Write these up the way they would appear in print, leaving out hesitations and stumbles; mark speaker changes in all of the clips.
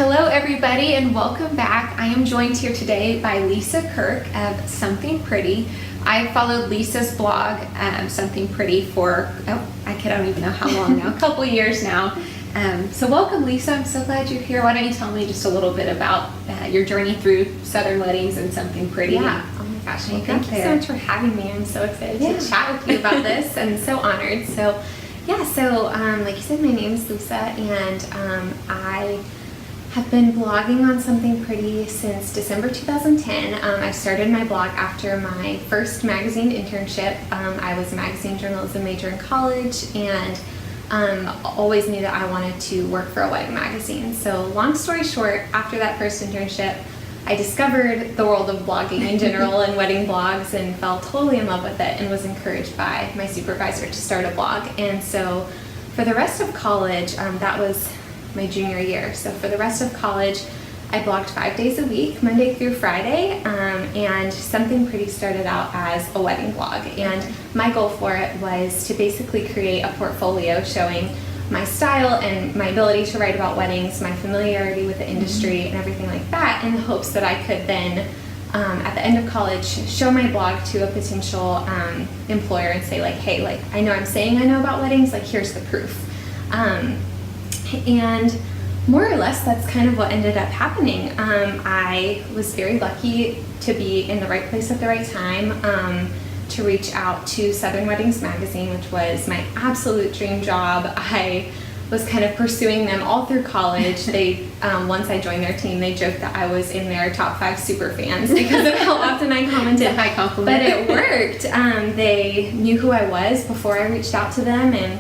Speaker 1: Hello everybody and welcome back. I am joined here today by Lisa Kirk of Something Pretty. I've followed Lisa's blog, Something Pretty, for, I don't even know how long now, a couple years now. So welcome Lisa, I'm so glad you're here. Why don't you tell me just a little bit about your journey through Southern weddings and Something Pretty?
Speaker 2: Yeah, oh my gosh, well, thank you so much for having me. I'm so excited to chat with you about this and so honored. So like you said, my name is Lisa and I have been blogging on Something Pretty since December 2010. I started my blog after my first magazine internship. I was a magazine journalism major in college and always knew that I wanted to work for a wedding magazine. So long story short, after that first internship, I discovered the world of blogging in general and wedding blogs and fell totally in love with it and was encouraged by my supervisor to start a blog. And so for the rest of college, that was my junior year. So for the rest of college, I blogged 5 days a week, Monday through Friday, and Something Pretty started out as a wedding blog. And my goal for it was to basically create a portfolio showing my style and my ability to write about weddings, my familiarity with the industry and everything like that, in the hopes that I could then, at the end of college, show my blog to a potential employer and say like, hey, like I know I'm saying I know about weddings, like here's the proof. And more or less that's kind of what ended up happening. I was very lucky to be in the right place at the right time, to reach out to Southern Weddings magazine, which was my absolute dream job. I was kind of pursuing them all through college. They, once I joined their team, they joked that I was in their top 5 super fans because of how often I commented.
Speaker 1: It's a high compliment.
Speaker 2: But it worked. They knew who I was before I reached out to them, and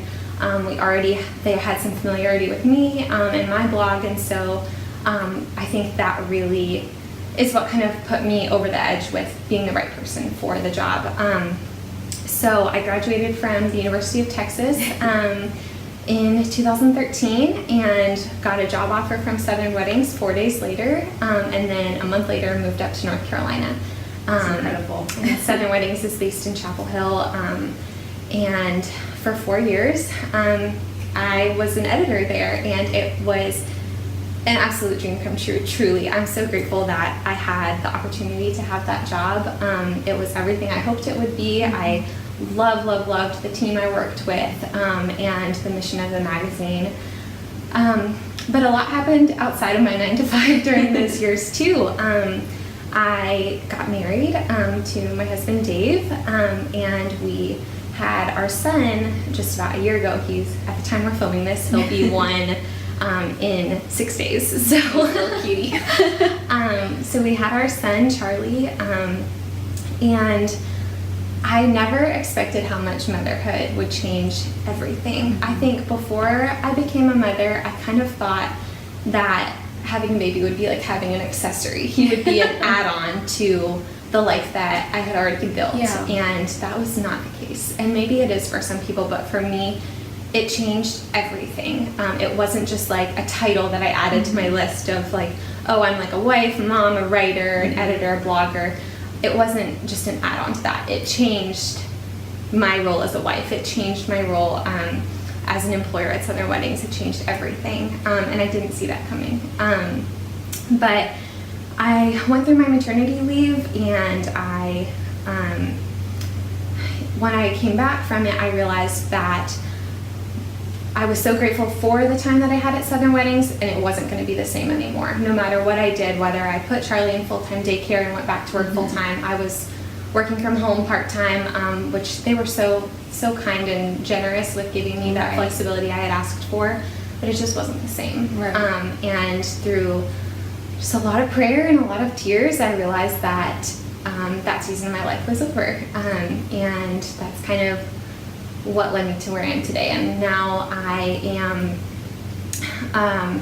Speaker 2: they had some familiarity with me and my blog, and so I think that really is what kind of put me over the edge with being the right person for the job. So I graduated from the University of Texas in 2013 and got a job offer from Southern Weddings 4 days later, and then a month later moved up to North Carolina.
Speaker 1: That's incredible.
Speaker 2: Southern Weddings is based in Chapel Hill, and for 4 years I was an editor there, and it was an absolute dream come true, truly. I'm so grateful that I had the opportunity to have that job. It was everything I hoped it would be. I loved the team I worked with and the mission of the magazine. But a lot happened outside of my 9 to 5 during those years too. I got married to my husband Dave, and we had our son just about a year ago. At the time we're filming this, he'll be 1 in 6 days. So
Speaker 1: little cutie.
Speaker 2: So we had our son Charlie, and I never expected how much motherhood would change everything. I think before I became a mother, I kind of thought that having a baby would be like having an accessory. He would be an add-on to the life that I had already built, and that was not the case. And maybe it is for some people, but for me, it changed everything. It wasn't just like a title that I added to my list of like, oh, I'm like a wife, a mom, a writer, an editor, a blogger. It wasn't just an add-on to that. It changed my role as a wife. It changed my role as an employer at Southern Weddings. It changed everything, and I didn't see that coming. But I went through my maternity leave, and when I came back from it, I realized that I was so grateful for the time that I had at Southern Weddings, and it wasn't going to be the same anymore. No matter what I did, whether I put Charlie in full-time daycare and went back to work full-time, I was working from home part-time, which they were so kind and generous with giving me that flexibility I had asked for, but it just wasn't the same.
Speaker 1: Right.
Speaker 2: And through just a lot of prayer and a lot of tears, I realized that that season of my life was over, and that's kind of what led me to where I am today. And now I am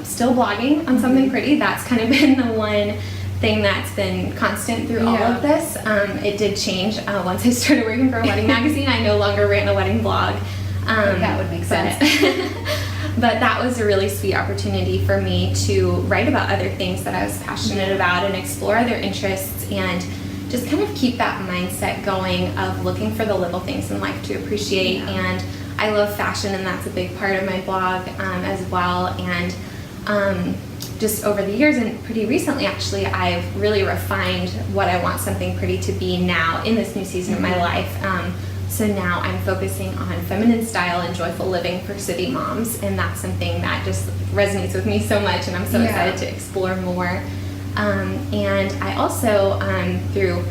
Speaker 2: still blogging on Something Pretty. That's kind of been the one thing that's been constant through all of this. It did change once I started working for a wedding magazine. I no longer ran a wedding blog.
Speaker 1: That would make sense.
Speaker 2: But that was a really sweet opportunity for me to write about other things that I was passionate about and explore other interests, and just kind of keep that mindset going of looking for the little things in life to appreciate. And I love fashion, and that's a big part of my blog as well. And just over the years, and pretty recently actually, I've really refined what I want Something Pretty to be now in this new season of my life. So now I'm focusing on feminine style and joyful living for city moms, and that's something that just resonates with me so much, and I'm so excited to explore more. And I also, through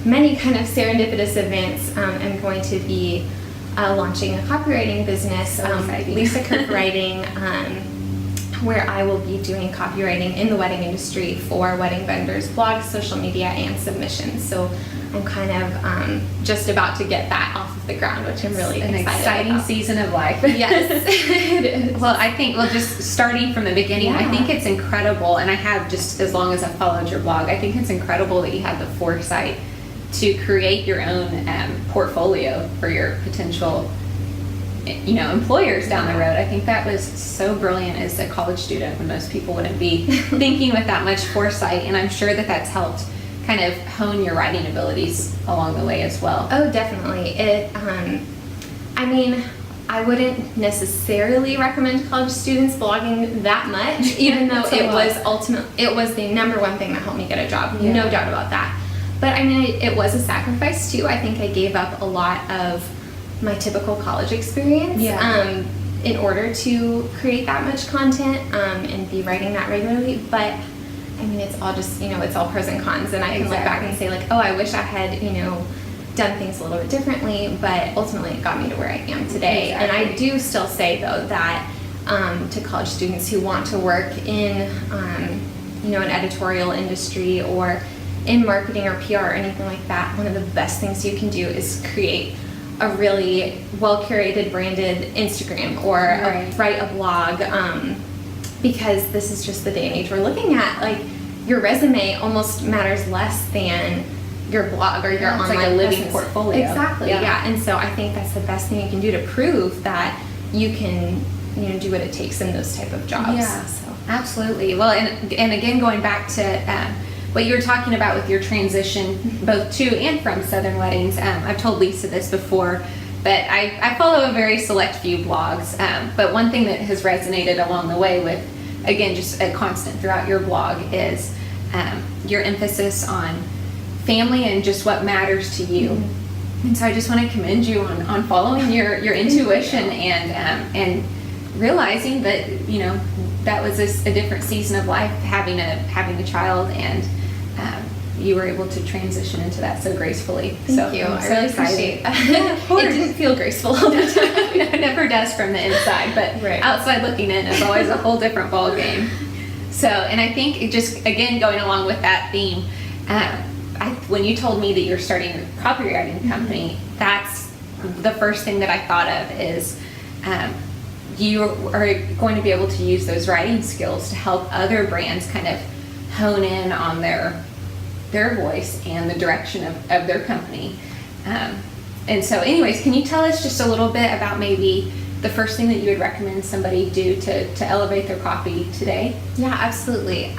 Speaker 2: many kind of serendipitous events, am going to be launching a copywriting business, Lisa Kirk Writing, where I will be doing copywriting in the wedding industry for wedding vendors, blogs, social media, and submissions. So I'm kind of just about to get that off of the ground, which I'm really excited about. An
Speaker 1: exciting season of life.
Speaker 2: Yes, it is.
Speaker 1: Well, I think, just starting from the beginning, I think it's incredible, and I have just as long as I've followed your blog, I think it's incredible that you had the foresight to create your own portfolio for your potential employers down the road. I think that was so brilliant as a college student when most people wouldn't be thinking with that much foresight, and I'm sure that that's helped kind of hone your writing abilities along the way as well.
Speaker 2: Oh, definitely. I mean, I wouldn't necessarily recommend college students blogging that much, even though it was the number one thing that helped me get a job, no doubt about that. But I mean, it was a sacrifice too. I think I gave up a lot of my typical college experience in order to create that much content and be writing that regularly. But I mean, it's all just, it's all pros and cons, and I can look back and say like, oh, I wish I had, done things a little bit differently, but ultimately it got me to where I am today. And I do still say though that to college students who want to work in, an editorial industry or in marketing or PR or anything like that, one of the best things you can do is create a really well-curated, branded Instagram or write a blog, because this is just the day and age we're looking at. Like, your resume almost matters less than your blog or your online
Speaker 1: like a living
Speaker 2: presence.
Speaker 1: portfolio.
Speaker 2: Exactly, yeah. And so I think that's the best thing you can do to prove that you can, do what it takes in those type of jobs.
Speaker 1: Yeah, so. Absolutely. Well, and again, going back to what you were talking about with your transition, both to and from Southern Weddings. I've told Lisa this before, but I follow a very select few blogs. But one thing that has resonated along the way with, again, just a constant throughout your blog is your emphasis on family and just what matters to you. Mm-hmm. And so I just want to commend you on following your intuition and realizing that, that was a different season of life, having a child, and you were able to transition into that so gracefully.
Speaker 2: Thank you.
Speaker 1: I'm so excited.
Speaker 2: It didn't feel graceful all the time.
Speaker 1: It never does from the inside, but outside looking in is always a whole different ball game. So, and I think it just, again, going along with that theme, when you told me that you're starting a copywriting company, that's the first thing that I thought of is you are going to be able to use those writing skills to help other brands kind of hone in on their voice and the direction of their company. And so anyways, can you tell us just a little bit about maybe the first thing that you would recommend somebody do to elevate their copy today?
Speaker 2: Yeah, absolutely.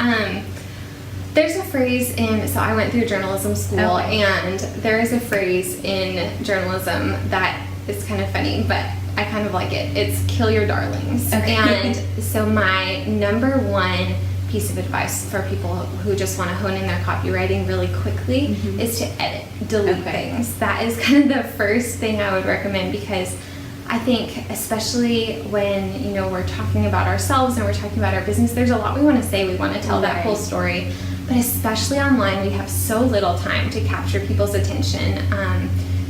Speaker 2: There's a phrase so I went through journalism school, and there is a phrase in journalism that is kind of funny, but I kind of like it. It's kill your darlings. Okay. And so my number one piece of advice for people who just want to hone in their copywriting really quickly is to delete things. That is kind of the first thing I would recommend, because I think especially when, we're talking about ourselves and we're talking about our business, there's a lot we want to say. We want to tell that whole story. But especially online, we have so little time to capture people's attention.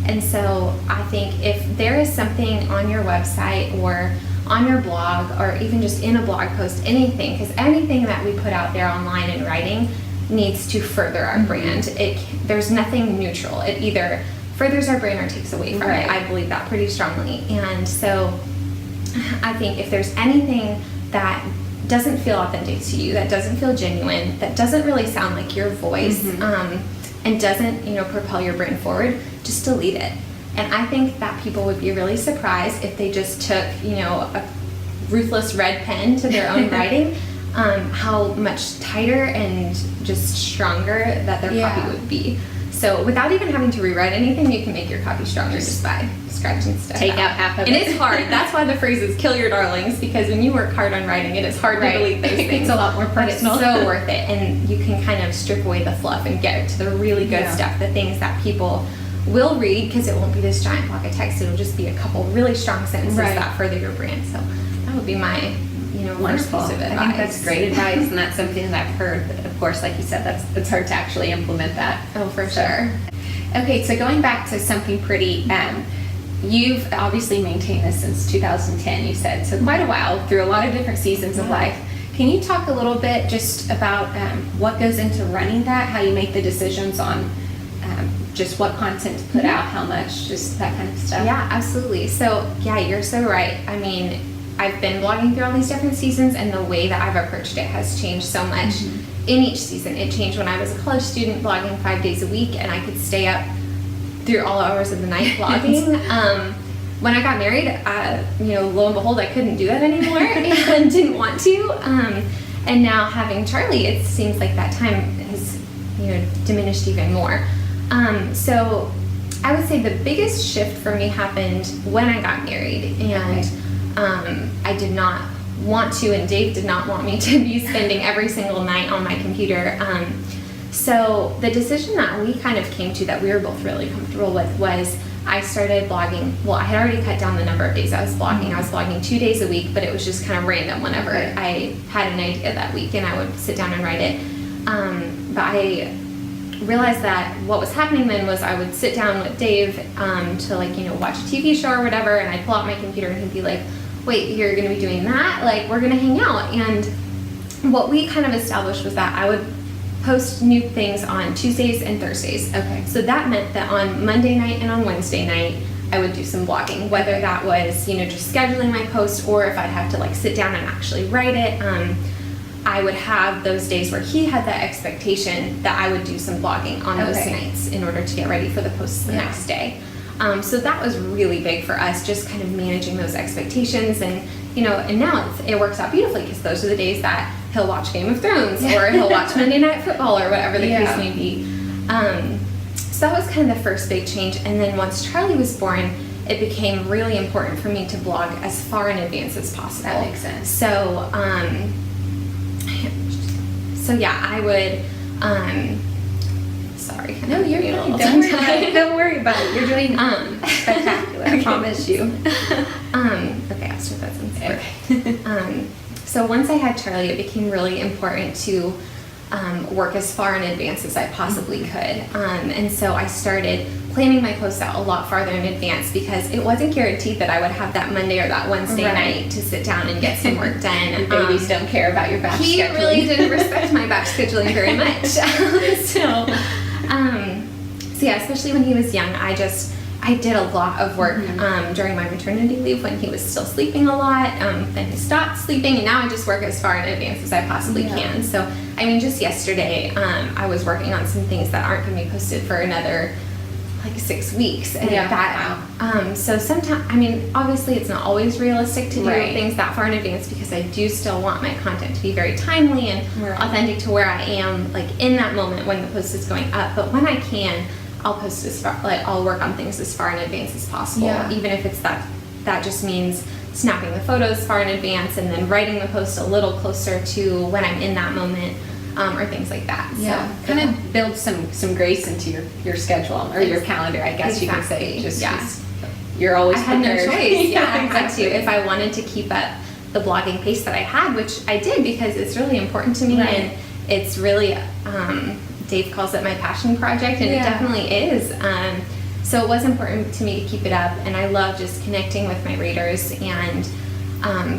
Speaker 2: And so I think if there is something on your website or on your blog or even just in a blog post, anything, because anything that we put out there online in writing needs to further our brand. There's nothing neutral. It either furthers our brand or takes away from it. I believe that pretty strongly. And so I think if there's anything that doesn't feel authentic to you, that doesn't feel genuine, that doesn't really sound like your voice, and doesn't, propel your brand forward, just delete it. And I think that people would be really surprised if they just took, a ruthless red pen to their own writing, how much tighter and just stronger that their copy would be. So without even having to rewrite anything, you can make your copy stronger just by scratching stuff
Speaker 1: Take out half of it.
Speaker 2: And it's hard. That's why the phrase is kill your darlings, because when you work hard on writing, it is hard to delete those things.
Speaker 1: It's a lot more personal.
Speaker 2: But it's so worth it, and you can kind of strip away the fluff and get to the really good stuff, the things that people will read, because it won't be this giant block of text. It'll just be a couple really strong sentences that further your brand. So that would be my
Speaker 1: wonderful
Speaker 2: first piece of advice.
Speaker 1: I think that's great advice, and that's something that I've heard. But of course, like you said, it's hard to actually implement that.
Speaker 2: Oh, for sure.
Speaker 1: Okay, so going back to Something Pretty, you've obviously maintained this since 2010, you said, so quite a while, through a lot of different seasons of life. Can you talk a little bit just about what goes into running that, how you make the decisions on just what content to put out, how much, just that kind of stuff?
Speaker 2: Yeah, absolutely. So, yeah, you're so right. I mean, I've been blogging through all these different seasons, and the way that I've approached it has changed so much in each season. It changed when I was a college student blogging 5 days a week, and I could stay up through all hours of the night blogging. When I got married, lo and behold, I couldn't do that anymore and didn't want to. And now having Charlie, it seems like that time has diminished even more. So I would say the biggest shift for me happened when I got married, and I did not want to, and Dave did not want me to be spending every single night on my computer. So the decision that we kind of came to that we were both really comfortable with was I started blogging. Well, I had already cut down the number of days I was blogging. I was blogging 2 days a week, but it was just kind of random whenever I had an idea that week, and I would sit down and write it. But I realized that what was happening then was I would sit down with Dave to watch a TV show or whatever, and I'd pull out my computer and he'd be like, wait, you're going to be doing that? Like, we're going to hang out. And what we kind of established was that I would post new things on Tuesdays and Thursdays. Okay. So that meant that on Monday night and on Wednesday night, I would do some blogging, whether that was, just scheduling my post, or if I'd have to sit down and actually write it. I would have those days where he had that expectation that I would do some blogging on those nights in order to get ready for the posts the next day. So that was really big for us, just kind of managing those expectations, and and now it works out beautifully, because those are the days that he'll watch Game of Thrones or he'll watch Monday Night Football or whatever the case may be. So that was kind of the first big change, and then once Charlie was born, it became really important for me to blog as far in advance as possible.
Speaker 1: That makes sense.
Speaker 2: So yeah, I would. Sorry.
Speaker 1: No, you're fine. Don't worry about it. You're doing spectacular. I promise you.
Speaker 2: Okay, I'll start that sentence. Okay. So once I had Charlie, it became really important to work as far in advance as I possibly could. And so I started planning my posts out a lot farther in advance, because it wasn't guaranteed that I would have that Monday or that Wednesday night to sit down and get some work done.
Speaker 1: Your babies don't care about your batch scheduling.
Speaker 2: He really didn't respect my batch scheduling very much. So yeah, especially when he was young, I did a lot of work during my maternity leave when he was still sleeping a lot. Then he stopped sleeping, and now I just work as far in advance as I possibly can. So, just yesterday, I was working on some things that aren't going to be posted for another 6 weeks, and so sometimes, obviously it's not always realistic to do things that far in advance, because I do still want my content to be very timely and authentic to where I am, in that moment when the post is going up. But when I can, I'll post as far, I'll work on things as far in advance as possible, even if it's that just means snapping the photos far in advance and then writing the post a little closer to when I'm in that moment. Or things like that.
Speaker 1: Yeah, so, kind of build some grace into your schedule, or your calendar, I guess you can say. Just you're always prepared.
Speaker 2: I had no choice. I had to, if I wanted to keep up the blogging pace that I had, which I did, because it's really important to me, and it's really, Dave calls it my passion project, and it definitely is. So it was important to me to keep it up, and I love just connecting with my readers and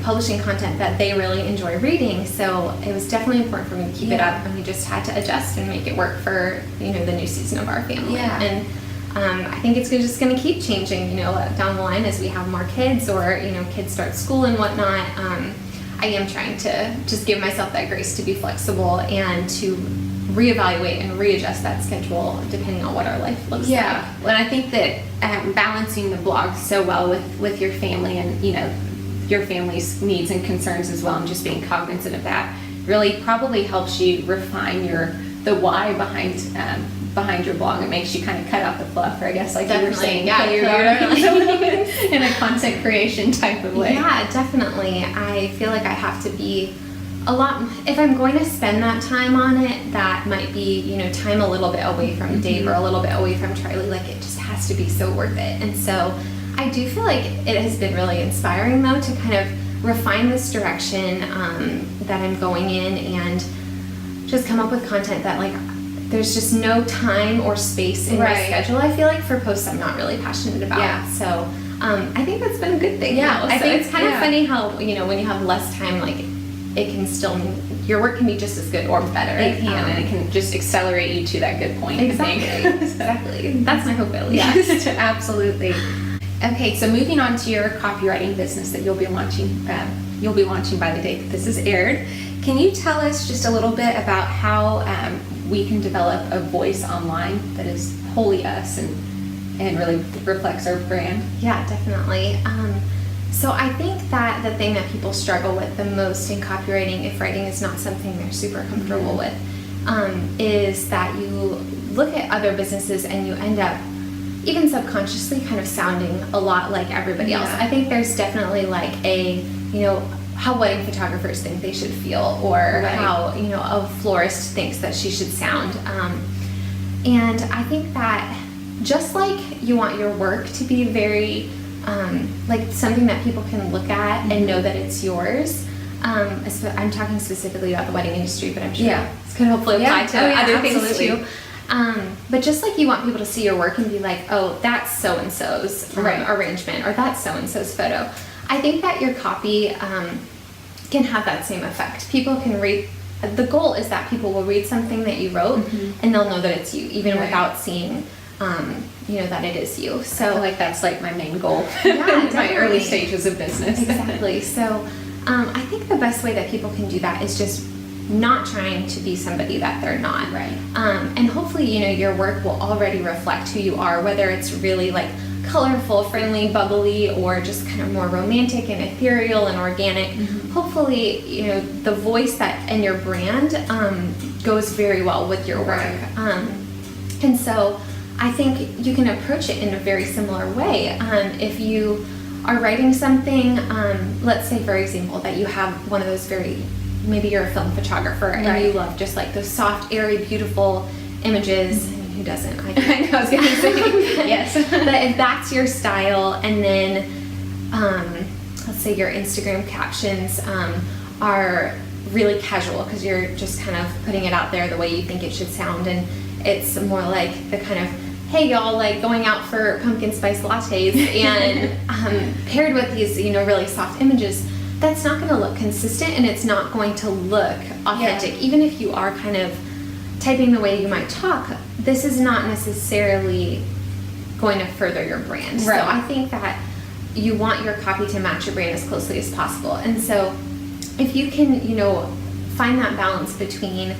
Speaker 2: publishing content that they really enjoy reading. So it was definitely important for me to keep it up, and we just had to adjust and make it work for the new season of our family. And I think it's just going to keep changing down the line as we have more kids, or kids start school and whatnot. I am trying to just give myself that grace to be flexible and to reevaluate and readjust that schedule depending on what our life looks like.
Speaker 1: Well, I think that balancing the blog so well with your family and your family's needs and concerns as well, and just being cognizant of that really probably helps you refine the why behind behind your blog. It makes you kind of cut out the fluff, or I guess like you were saying,
Speaker 2: yeah,
Speaker 1: kill your darling in a content creation type of way.
Speaker 2: Yeah, definitely. I feel like I have to be a lot, if I'm going to spend that time on it, that might be, you know, time a little bit away from Dave or a little bit away from Charlie. Like, it just has to be so worth it. And so I do feel like it has been really inspiring, though, to kind of refine this direction that I'm going in, and just come up with content that, like, there's just no time or space in my schedule, I feel like, for posts I'm not really passionate about.
Speaker 1: Yeah.
Speaker 2: So I think that's been a good thing.
Speaker 1: Yeah,
Speaker 2: I think it's kind of funny how, you know, when you have less time, like, it can still, your work can be just as good or better.
Speaker 1: It can, and it can just accelerate you to that good point.
Speaker 2: Exactly.
Speaker 1: I think.
Speaker 2: Exactly. That's my hope, at least.
Speaker 1: Yes, absolutely. Okay, so moving on to your copywriting business that you'll be launching by the date that this is aired. Can you tell us just a little bit about how we can develop a voice online that is wholly us and really reflects our brand?
Speaker 2: Yeah, definitely. So I think that the thing that people struggle with the most in copywriting, if writing is not something they're super comfortable with, is that you look at other businesses and you end up, even subconsciously, kind of sounding a lot like everybody else. I think there's definitely like a, you know, how wedding photographers think they should feel, or how, you know, a florist thinks that she should sound. And I think that just like you want your work to be very, like something that people can look at and know that it's yours. I'm talking specifically about the wedding industry, but I'm sure this could hopefully apply to other things too. But just like you want people to see your work and be like, oh, that's so-and-so's arrangement, or that's so-and-so's photo. I think that your copy can have that same effect. People can read, the goal is that people will read something that you wrote and they'll know that it's you, even without seeing, you know, that it is you. So
Speaker 1: I feel like that's like my main goal
Speaker 2: in
Speaker 1: my early stages of business.
Speaker 2: Exactly. So I think the best way that people can do that is just not trying to be somebody that they're not.
Speaker 1: Right.
Speaker 2: And hopefully, you know, your work will already reflect who you are, whether it's really like colorful, friendly, bubbly, or just kind of more romantic and ethereal and organic. Hopefully, you know, the voice that and your brand goes very well with your work. And so I think you can approach it in a very similar way. If you are writing something, let's say, for example, that you have one of those maybe you're a film photographer and you love just like those soft, airy, beautiful images. I mean, who doesn't? I was going to say, yes. But if that's your style, and then let's say your Instagram captions are really casual because you're just kind of putting it out there the way you think it should sound, and it's more like the kind of, hey y'all, like going out for pumpkin spice lattes, and paired with these, you know, really soft images, that's not going to look consistent, and it's not going to look authentic. Even if you are kind of typing the way you might talk, this is not necessarily going to further your brand. So I think that you want your copy to match your brand as closely as possible. And so if you can, you know, find that balance between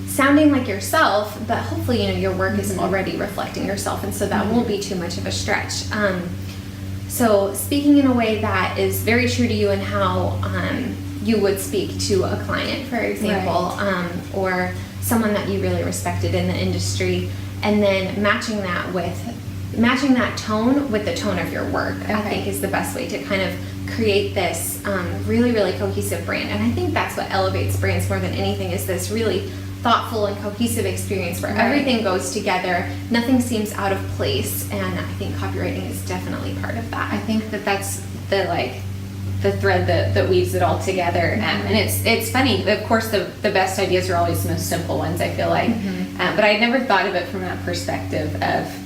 Speaker 2: sounding like yourself, but hopefully, you know, your work is already reflecting yourself, and so that won't be too much of a stretch. So speaking in a way that is very true to you and how you would speak to a client, for example, or someone that you really respected in the industry, and then matching that tone with the tone of your work, I think is the best way to kind of create this really, really cohesive brand. And I think that's what elevates brands more than anything, is this really thoughtful and cohesive experience where everything goes together, nothing seems out of place, and I think copywriting is definitely part of that.
Speaker 1: I think that that's the thread that weaves it all together, and it's funny. Of course, the best ideas are always the most simple ones, I feel like, but I never thought of it from that perspective of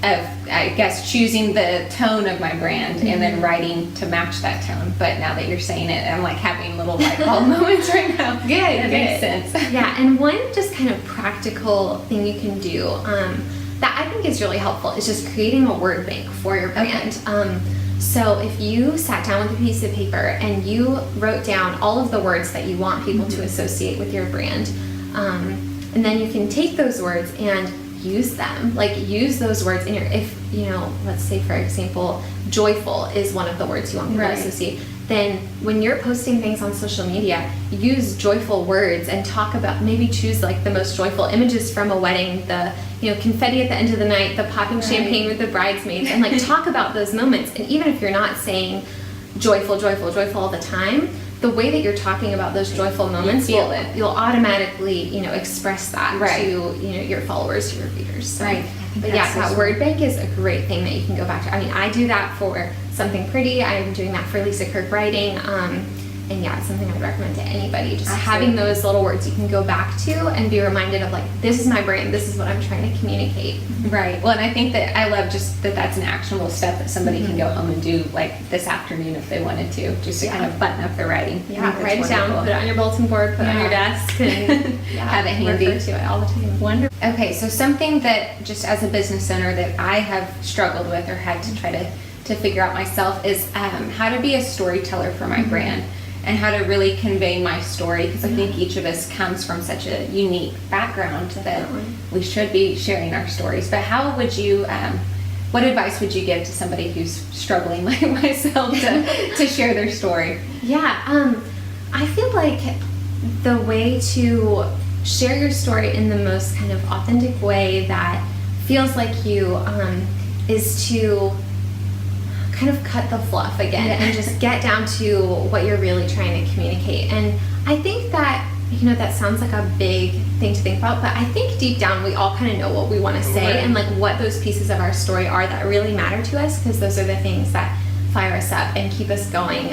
Speaker 1: I guess choosing the tone of my brand and then writing to match that tone. But now that you're saying it, I'm like having little light bulb moments right now. That makes sense.
Speaker 2: Yeah, and one just kind of practical thing you can do that I think is really helpful is just creating a word bank for your brand. So if you sat down with a piece of paper and you wrote down all of the words that you want people to associate with your brand, and then you can take those words and use them, like use those words in your, if, you know, let's say for example, joyful is one of the words you want people to associate. then when you're posting things on social media, use joyful words and talk about, maybe choose like the most joyful images from a wedding, the, you know, confetti at the end of the night, the popping champagne with the bridesmaids, and like talk about those moments. And even if you're not saying joyful, joyful, joyful all the time, the way that you're talking about those joyful moments, you'll automatically, you know, express that to, you know, your followers, your readers. So, but yeah, that word bank is a great thing that you can go back to. I mean, I do that for Something Pretty. I'm doing that for Lisa Kirk Writing. And yeah, it's something I'd recommend to anybody. Just having those little words you can go back to and be reminded of, like, this is my brand, this is what I'm trying to communicate.
Speaker 1: Right. Well, and I think that I love just that that's an actionable step that somebody can go home and do, like, this afternoon if they wanted to, just to kind of button up their writing.
Speaker 2: Yeah, write it down, put it on your bulletin board, put it on your desk, and
Speaker 1: have it handy.
Speaker 2: Refer to it all the time.
Speaker 1: Wonderful. Okay, so something that just as a business owner that I have struggled with or had to try to figure out myself is how to be a storyteller for my brand. And how to really convey my story, because I think each of us comes from such a unique background that we should be sharing our stories. But how would you, what advice would you give to somebody who's struggling like myself to share their story?
Speaker 2: Yeah, I feel like the way to share your story in the most kind of authentic way that feels like you is to kind of cut the fluff again and just get down to what you're really trying to communicate. And I think that, you know, that sounds like a big thing to think about, but I think deep down we all kind of know what we want to say and like what those pieces of our story are that really matter to us, because those are the things that fire us up and keep us going.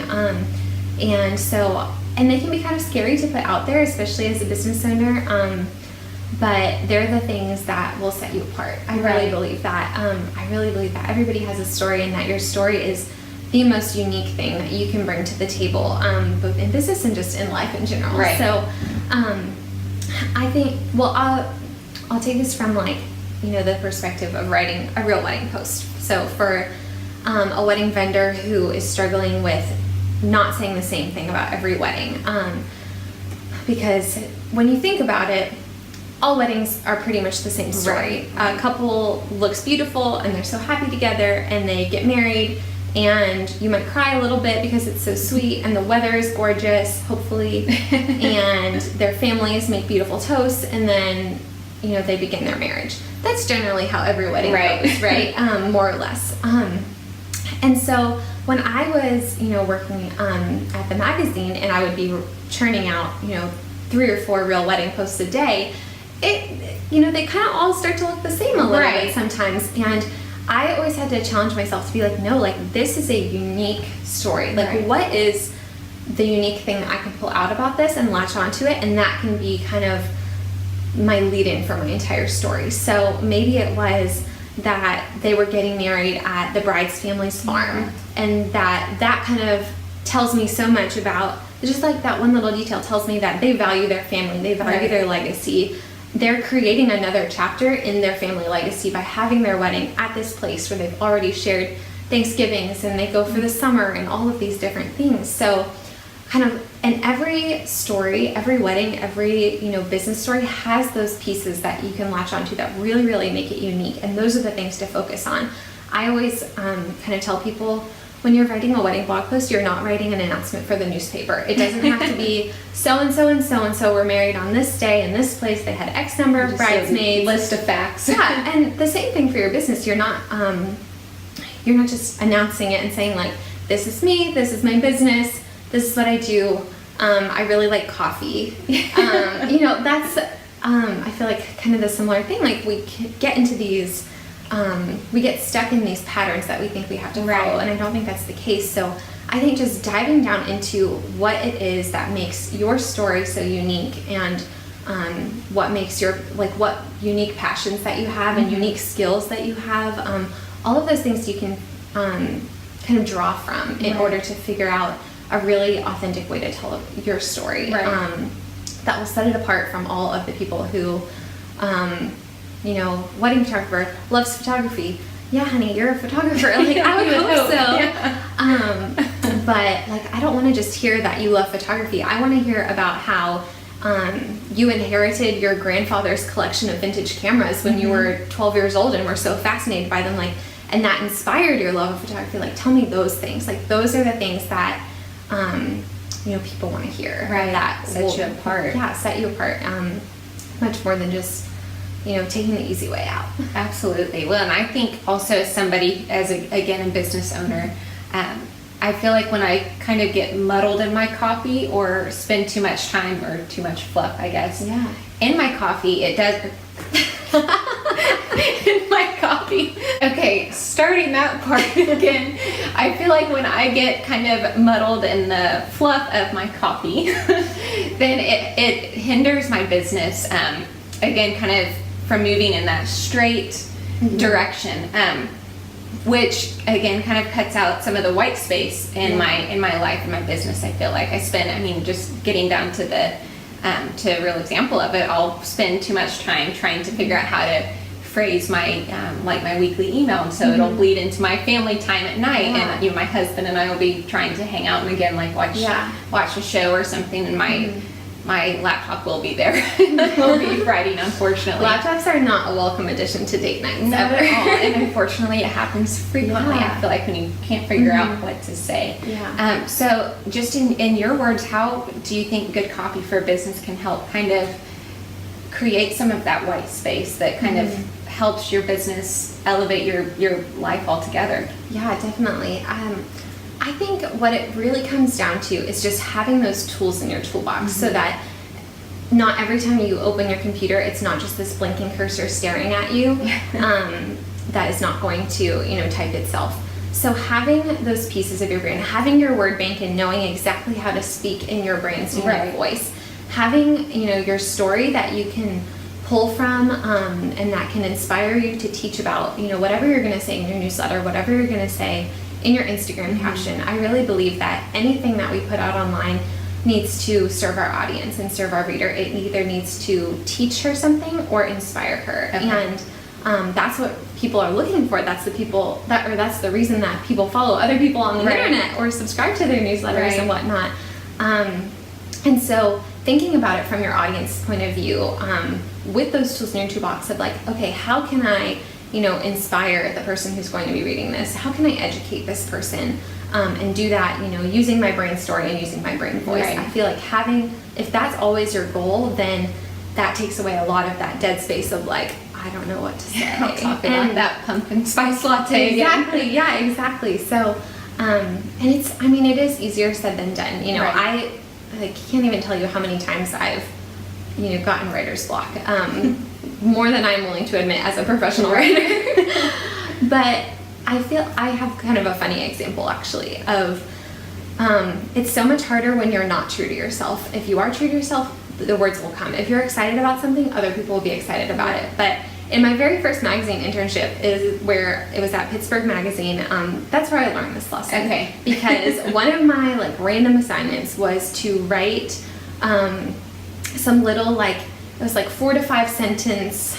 Speaker 2: And they can be kind of scary to put out there, especially as a business owner. But they're the things that will set you apart. I really believe that. I really believe that everybody has a story, and that your story is the most unique thing that you can bring to the table, both in business and just in life in general.
Speaker 1: Right.
Speaker 2: So I think, well, I'll take this from, like, you know, the perspective of writing a real wedding post. So for a wedding vendor who is struggling with not saying the same thing about every wedding, because when you think about it, all weddings are pretty much the same story. A couple looks beautiful and they're so happy together and they get married, and you might cry a little bit because it's so sweet and the weather is gorgeous, hopefully, and their families make beautiful toasts, and then, you know, they begin their marriage. That's generally how every wedding goes, right? More or less. And so when I was, you know, working at the magazine, and I would be churning out, you know, 3 or 4 real wedding posts a day, you know, they kind of all start to look the same a little bit sometimes. And I always had to challenge myself to be like, no, like, this is a unique story. Like, what is the unique thing that I can pull out about this and latch onto it? And that can be kind of my lead-in for my entire story. So maybe it was that they were getting married at the bride's family's farm, and that kind of tells me so much about, just like that one little detail tells me that they value their family, they value their legacy. They're creating another chapter in their family legacy by having their wedding at this place where they've already shared Thanksgivings, and they go for the summer and all of these different things. So kind of, and every story, every wedding, every, you know, business story has those pieces that you can latch onto that really, really make it unique. And those are the things to focus on. I always kind of tell people, when you're writing a wedding blog post, you're not writing an announcement for the newspaper. It doesn't have to be so-and-so and so-and-so were married on this day in this place. They had X number of bridesmaids.
Speaker 1: List of facts.
Speaker 2: Yeah, and the same thing for your business. You're not just announcing it and saying, like, this is me, this is my business, this is what I do. I really like coffee. You know, that's, I feel like kind of the similar thing. Like, we get into these, we get stuck in these patterns that we think we have to follow, and I don't think that's the case. So I think just diving down into what it is that makes your story so unique, and what makes your, like, what unique passions that you have and unique skills that you have, all of those things you can kind of draw from in order to figure out a really authentic way to tell your story, that will set it apart from all of the people who, you know, wedding photographer loves photography. Yeah, honey, you're a photographer. Like, I would hope so. But, like, I don't want to just hear that you love photography. I want to hear about how you inherited your grandfather's collection of vintage cameras when you were 12 years old and were so fascinated by them, like, and that inspired your love of photography. Like, tell me those things. Like, those are the things that people want to hear.
Speaker 1: Right.
Speaker 2: That
Speaker 1: Set you apart.
Speaker 2: Yeah, set you apart. Much more than just, taking the easy way out.
Speaker 1: Absolutely. Well, and I think also as somebody, again, a business owner, I feel like when I kind of get muddled in my coffee or spend too much time or too much fluff, I guess,
Speaker 2: Yeah.
Speaker 1: in my coffee, it does... in my coffee. Okay, starting that part again, I feel like when I get kind of muddled in the fluff of my coffee, then it hinders my business, again, kind of from moving in that straight direction, which again kind of cuts out some of the white space in my life and my business. I feel like just getting down to the to a real example of it, I'll spend too much time trying to figure out how to phrase my my weekly email, and so it'll bleed into my family time at night, and my husband and I will be trying to hang out and again watch a show or something, and my laptop will be there. Will be writing, unfortunately.
Speaker 2: Laptops are not a welcome addition to date nights.
Speaker 1: Not at all. And unfortunately, it happens frequently. I feel like when you can't figure out what to say.
Speaker 2: Yeah.
Speaker 1: So just in your words, how do you think good copy for business can help kind of create some of that white space that kind of helps your business elevate your life altogether?
Speaker 2: Yeah, definitely. I think what it really comes down to is just having those tools in your toolbox so that not every time you open your computer, it's not just this blinking cursor staring at you that is not going to, type itself. So having those pieces of your brain, having your word bank and knowing exactly how to speak in your brain's unique voice, having, your story that you can pull from and that can inspire you to teach about, whatever you're going to say in your newsletter, whatever you're going to say in your Instagram caption. I really believe that anything that we put out online needs to serve our audience and serve our reader. It either needs to teach her something or inspire her. Okay. And that's what people are looking for. That's that's the reason that people follow other people on the internet or subscribe to their newsletters and whatnot. And so thinking about it from your audience point of view, with those tools in your toolbox of okay, how can I inspire the person who's going to be reading this? How can I educate this person? And do that, using my brain story and using my brain voice. I feel like if that's always your goal, then that takes away a lot of that dead space of I don't know what to say.
Speaker 1: I'll talk about that pumpkin spice latte.
Speaker 2: Exactly. Yeah, exactly. So, and it is easier said than done. I can't even tell you how many times I've, gotten writer's block. More than I'm willing to admit as a professional writer. But I feel I have kind of a funny example actually of it's so much harder when you're not true to yourself. If you are true to yourself, the words will come. If you're excited about something, other people will be excited about it. But in my very first magazine internship is where it was at Pittsburgh Magazine. That's where I learned this lesson. Okay. Because one of my random assignments was to write some little it was 4 to 5 sentence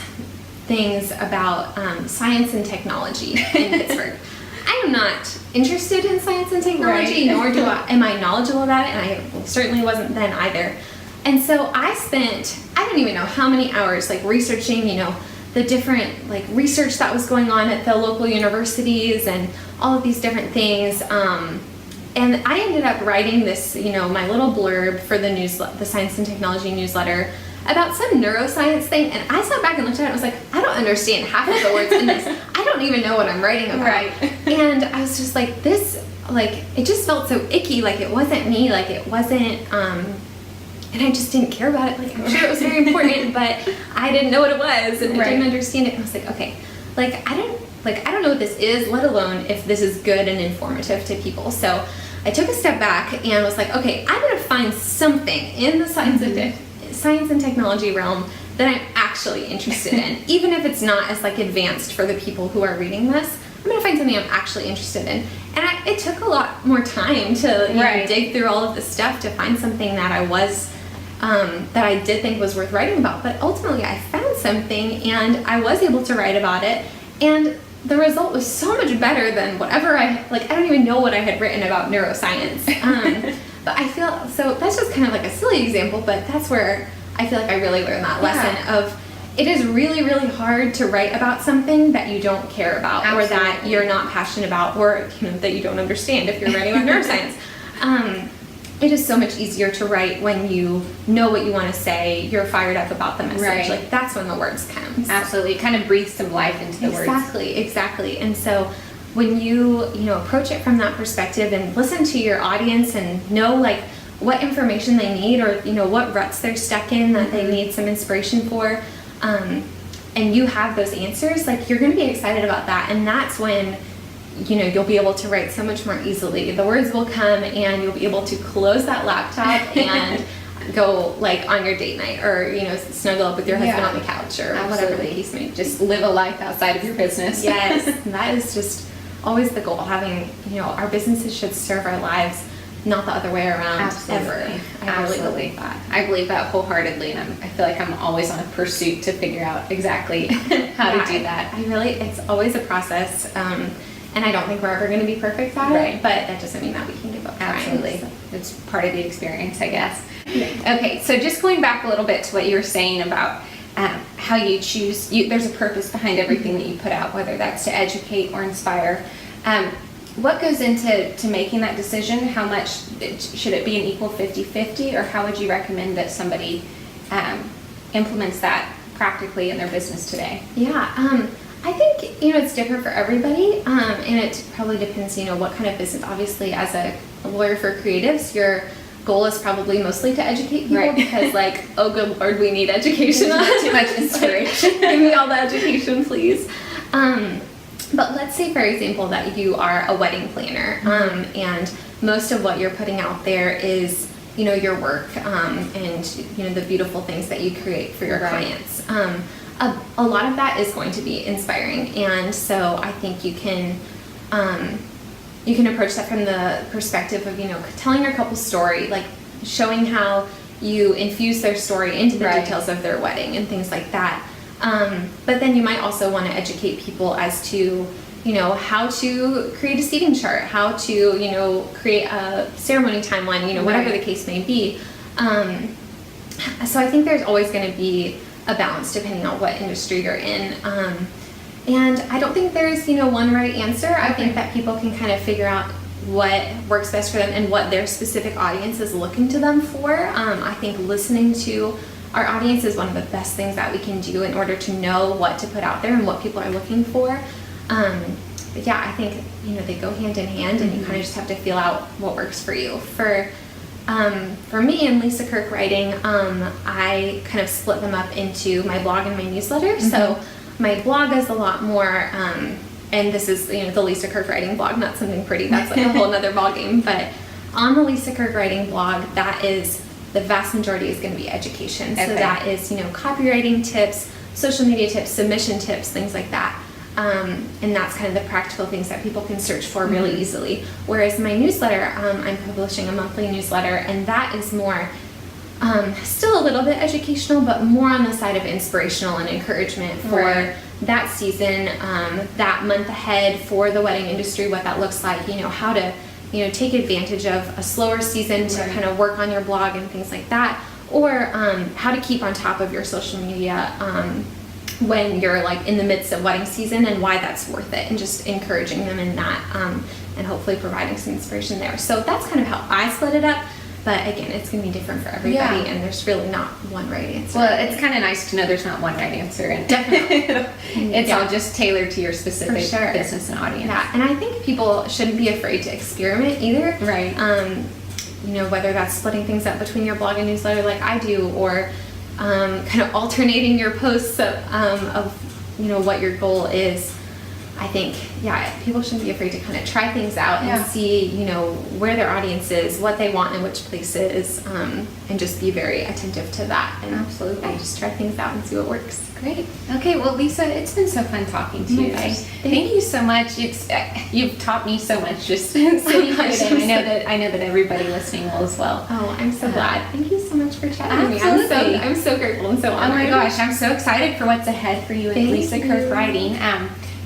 Speaker 2: things about science and technology in Pittsburgh. I am not interested in science and technology, nor am I knowledgeable about it, and I certainly wasn't then either. And so I spent, I don't even know how many hours researching, the different research that was going on at the local universities and all of these different things. And I ended up writing this, my little blurb for the Science and Technology newsletter about some neuroscience thing, and I sat back and looked at it and was I don't understand half of the words in this. I don't even know what I'm writing about. And I was just this, it just felt so icky, it wasn't me, it wasn't, and I just didn't care about it. I'm sure it was very important, but I didn't know what it was, and I didn't understand it, and I was okay, I don't know what this is, let alone if this is good and informative to people. So I took a step back and was okay, I'm going to find something in the science and technology realm that I'm actually interested in, even if it's not as advanced for the people who are reading this. I'm going to find something I'm actually interested in. And it took a lot more time to dig through all of this stuff to find something that that I did think was worth writing about. But ultimately I found something and I was able to write about it, and the result was so much better than whatever I don't even know what I had written about neuroscience. But I feel, so that's just kind of a silly example, but that's where I feel I really learned that lesson of it is really, really hard to write about something that you don't care about or that you're not passionate about or that you don't understand if you're writing about neuroscience. it is so much easier to write when you know what you want to say, you're fired up about the message.
Speaker 1: Right.
Speaker 2: Like, that's when the words come.
Speaker 1: Absolutely. It kind of breathes some life into the words.
Speaker 2: Exactly. And so when you approach it from that perspective and listen to your audience and know like what information they need, or what ruts they're stuck in that they need some inspiration for, and you have those answers, like, you're going to be excited about that. And that's when you'll be able to write so much more easily. The words will come and you'll be able to close that laptop and go like on your date night, or snuggle up with your husband on the couch, or whatever the case may be.
Speaker 1: Just live a life outside of your business.
Speaker 2: Yes, that is just always the goal. Having our businesses should serve our lives, not the other way around.
Speaker 1: Absolutely.
Speaker 2: Ever. I really believe that.
Speaker 1: I believe that wholeheartedly, and I feel like I'm always on a pursuit to figure out exactly how to do that.
Speaker 2: It's always a process. And I don't think we're ever going to be perfect at it, but that doesn't mean that we can give up trying.
Speaker 1: Absolutely.
Speaker 2: So.
Speaker 1: It's part of the experience, I guess.
Speaker 2: Yeah.
Speaker 1: Okay, so just going back a little bit to what you were saying about how you choose, there's a purpose behind everything that you put out, whether that's to educate or inspire. What goes into making that decision? How much, should it be an equal 50-50, or how would you recommend that somebody implements that practically in their business today?
Speaker 2: Yeah, I think, it's different for everybody, and it probably depends, what kind of business. Obviously, as a lawyer for creatives, your goal is probably mostly to educate people, because like, oh good Lord, we need education.
Speaker 1: Too much inspiration.
Speaker 2: Give me all the education, please. But let's say, for example, that you are a wedding planner, and most of what you're putting out there is, your work, and, the beautiful things that you create for your clients. A lot of that is going to be inspiring, and so I think you can approach that from the perspective of telling your couple's story, like showing how you infuse their story into the details of their wedding and things like that. But then you might also want to educate people as to how to create a seating chart, how to create a ceremony timeline, whatever the case may be. So I think there's always going to be a balance depending on what industry you're in. And I don't think there's, one right answer. I think that people can kind of figure out what works best for them and what their specific audience is looking to them for. I think listening to our audience is one of the best things that we can do in order to know what to put out there and what people are looking for. But yeah, I think, they go hand in hand, and you kind of just have to feel out what works for you. For me and Lisa Kirk Writing, I kind of split them up into my blog and my newsletter. So my blog is a lot more, and this is the Lisa Kirk Writing blog, not Something Pretty. That's like a whole other ballgame. But on the Lisa Kirk Writing blog, that is the vast majority is going to be education. So that is copywriting tips, social media tips, submission tips, things like that. And that's kind of the practical things that people can search for really easily. Whereas my newsletter, I'm publishing a monthly newsletter, and that is more, still a little bit educational, but more on the side of inspirational and encouragement for that season, that month ahead for the wedding industry, what that looks like, how to, take advantage of a slower season to kind of work on your blog and things like that, or how to keep on top of your social media when you're like in the midst of wedding season, and why that's worth it, and just encouraging them in that, and hopefully providing some inspiration there. So that's kind of how I split it up. But again, it's going to be different for everybody, and there's really not one right answer.
Speaker 1: Well, it's kind of nice to know there's not one right answer, and
Speaker 2: definitely,
Speaker 1: it's all just tailored to your specific business and audience.
Speaker 2: Yeah, and I think people shouldn't be afraid to experiment either.
Speaker 1: Right.
Speaker 2: Whether that's splitting things up between your blog and newsletter like I do, or kind of alternating your posts of what your goal is. I think, people shouldn't be afraid to kind of try things out and see, where their audience is, what they want in which places, and just be very attentive to that. And
Speaker 1: absolutely,
Speaker 2: just try things out and see what works.
Speaker 1: Great. Okay, well, Lisa, it's been so fun talking to you today. Thank you so much. You've taught me so much just sitting here today. I know that everybody listening will as well.
Speaker 2: Oh, I'm so glad. Thank you so much for chatting with
Speaker 1: me.
Speaker 2: I'm so grateful and so honored.
Speaker 1: Oh my gosh, I'm so excited for what's ahead for you at Lisa Kirk Writing.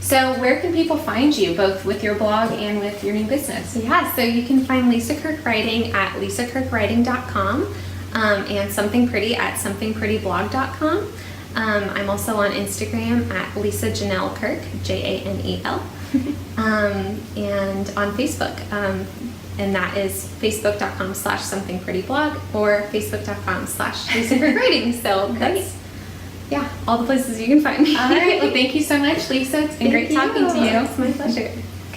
Speaker 1: So where can people find you, both with your blog and with your new business?
Speaker 2: Yeah, so you can find Lisa Kirk Writing at lisakirkwriting.com, and Something Pretty at somethingprettyblog.com. I'm also on Instagram at Lisa Janelle Kirk, Janel, and on Facebook, and that is facebook.com/somethingprettyblog or facebook.com/LisaKirkWriting. So that's, all the places you can find me.
Speaker 1: All right. Well, thank you so much, Lisa. It's been great talking to you.
Speaker 2: It's my pleasure.